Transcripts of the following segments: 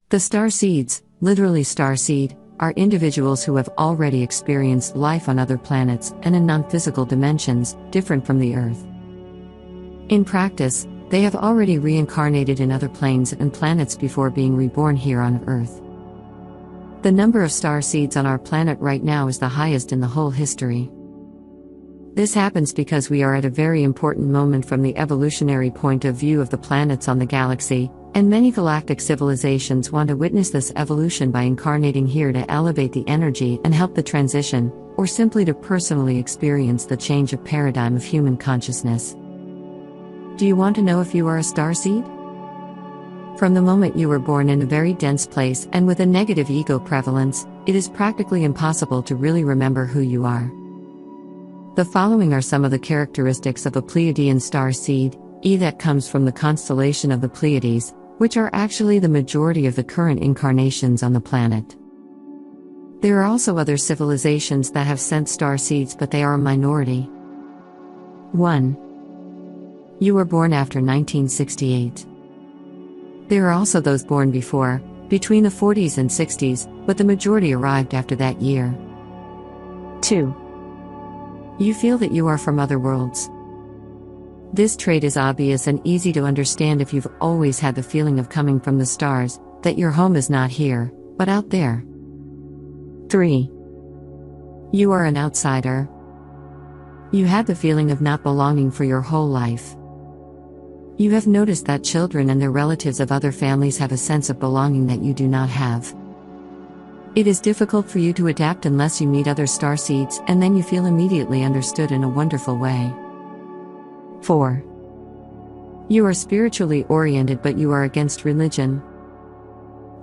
The Starseeds, literally starseed, are individuals who have already experienced life on other planets and in non-physical dimensions, different from the Earth. In practice, they have already reincarnated in other planes and planets before being reborn here on Earth. The number of starseeds on our planet right now is the highest in the whole history. This happens because we are at a very important moment from the evolutionary point of view of the planets on the galaxy, and many galactic civilizations want to witness this evolution by incarnating here to elevate the energy and help the transition, or simply to personally experience the change of paradigm of human consciousness. Do you want to know if you are a starseed? From the moment you were born in a very dense place and with a negative ego prevalence, it is practically impossible to really remember who you are. The following are some of the characteristics of a Pleiadian Starseed, that comes from the constellation of the Pleiades, which are actually the majority of the current incarnations on the planet. There are also other civilizations that have sent starseeds, but they are a minority. 1. You were born after 1968. There are also those born before, between the 40s and 60s, but the majority arrived after that year. 2. You feel that you are from other worlds. This trait is obvious and easy to understand if you've always had the feeling of coming from the stars, that your home is not here, but out there. 3. You are an outsider. You had the feeling of not belonging for your whole life. You have noticed that children and their relatives of other families have a sense of belonging that you do not have. It is difficult for you to adapt unless you meet other starseeds, and then you feel immediately understood in a wonderful way. 4. You are spiritually oriented, but you are against religion.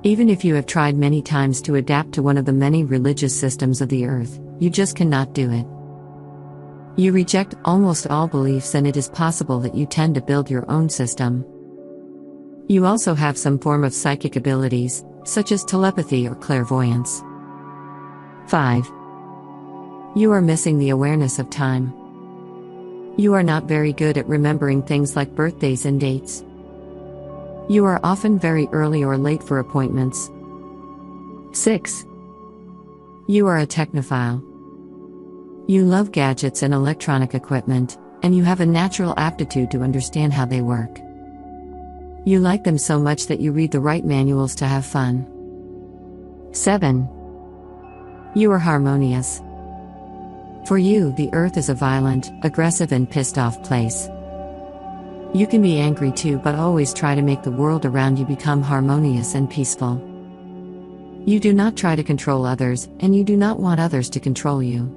Even if you have tried many times to adapt to one of the many religious systems of the earth, you just cannot do it. You reject almost all beliefs, and it is possible that you tend to build your own system. You also have some form of psychic abilities, such as telepathy or clairvoyance. 5. You are missing the awareness of time. You are not very good at remembering things like birthdays and dates. You are often very early or late for appointments. 6. You are a technophile. You love gadgets and electronic equipment, and you have a natural aptitude to understand how they work. You like them so much that you read the right manuals to have fun. 7. You are harmonious. For you, the earth is a violent, aggressive and pissed off place. You can be angry too, but always try to make the world around you become harmonious and peaceful. You do not try to control others, and you do not want others to control you.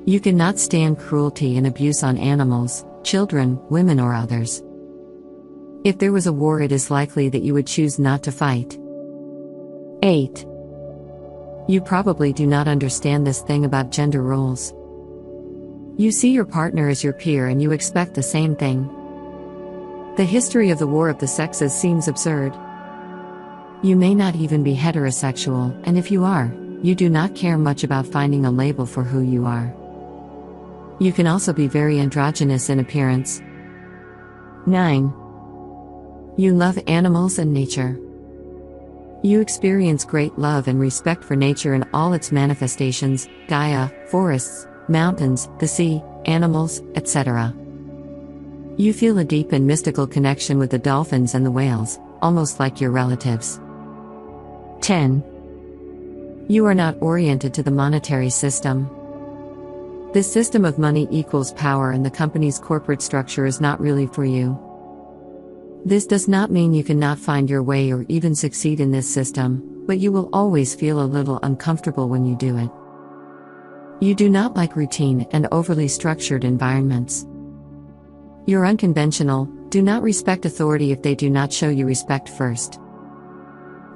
You cannot stand cruelty and abuse on animals, children, women or others. If there was a war, it is likely that you would choose not to fight. 8. You probably do not understand this thing about gender roles. You see your partner as your peer and you expect the same thing. The history of the war of the sexes seems absurd. You may not even be heterosexual, and if you are, you do not care much about finding a label for who you are. You can also be very androgynous in appearance. 9. You love animals and nature. You experience great love and respect for nature in all its manifestations, Gaia, forests, mountains, the sea, animals, etc. You feel a deep and mystical connection with the dolphins and the whales, almost like your relatives. 10. You are not oriented to the monetary system. This system of money equals power, and the company's corporate structure is not really for you. This does not mean you cannot find your way or even succeed in this system, but you will always feel a little uncomfortable when you do it. You do not like routine and overly structured environments. You're unconventional, do not respect authority if they do not show you respect first.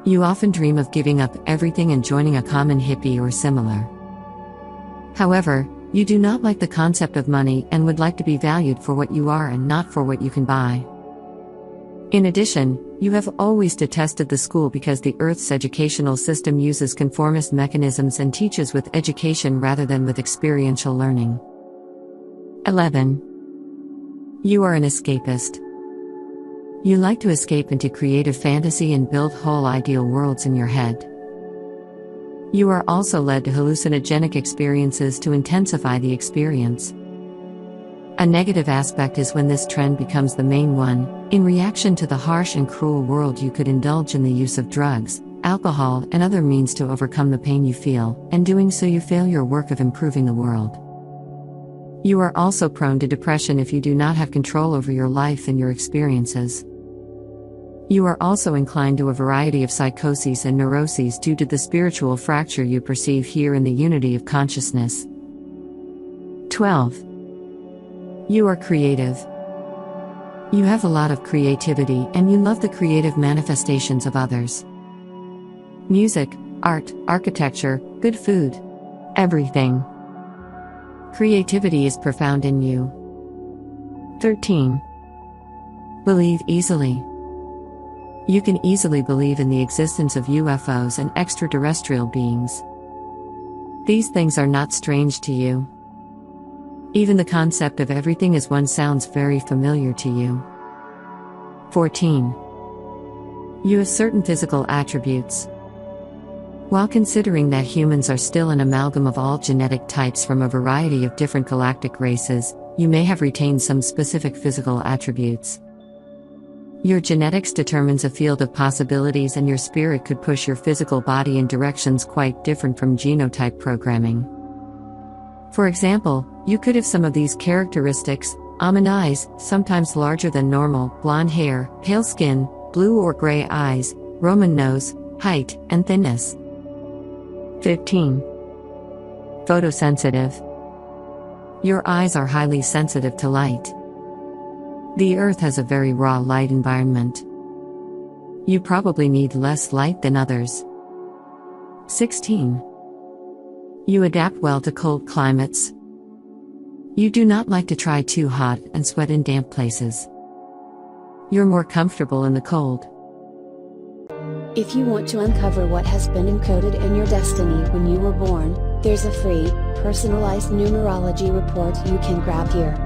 You often dream of giving up everything and joining a common hippie or similar. However, you do not like the concept of money and would like to be valued for what you are and not for what you can buy. In addition, you have always detested the school because the Earth's educational system uses conformist mechanisms and teaches with education rather than with experiential learning. 11. You are an escapist. You like to escape into creative fantasy and build whole ideal worlds in your head. You are also led to hallucinogenic experiences to intensify the experience. A negative aspect is when this trend becomes the main one. In reaction to the harsh and cruel world, you could indulge in the use of drugs, alcohol, and other means to overcome the pain you feel, and doing so you fail your work of improving the world. You are also prone to depression if you do not have control over your life and your experiences. You are also inclined to a variety of psychoses and neuroses due to the spiritual fracture you perceive here in the unity of consciousness. 12. You are creative. You have a lot of creativity and you love the creative manifestations of others. Music, art, architecture, good food. Everything. Creativity is profound in you. 13. Believe easily. You can easily believe in the existence of UFOs and extraterrestrial beings. These things are not strange to you. Even the concept of everything as one sounds very familiar to you. 14. You have certain physical attributes. While considering that humans are still an amalgam of all genetic types from a variety of different galactic races, you may have retained some specific physical attributes. Your genetics determines a field of possibilities, and your spirit could push your physical body in directions quite different from genotype programming. For example, you could have some of these characteristics: almond eyes, sometimes larger than normal, blonde hair, pale skin, blue or gray eyes, Roman nose, height, and thinness. 15. Photosensitive. Your eyes are highly sensitive to light. The Earth has a very raw light environment. You probably need less light than others. 16. You adapt well to cold climates. You do not like to try too hot and sweat in damp places. You're more comfortable in the cold. If you want to uncover what has been encoded in your destiny when you were born, there's a free, personalized numerology report you can grab here.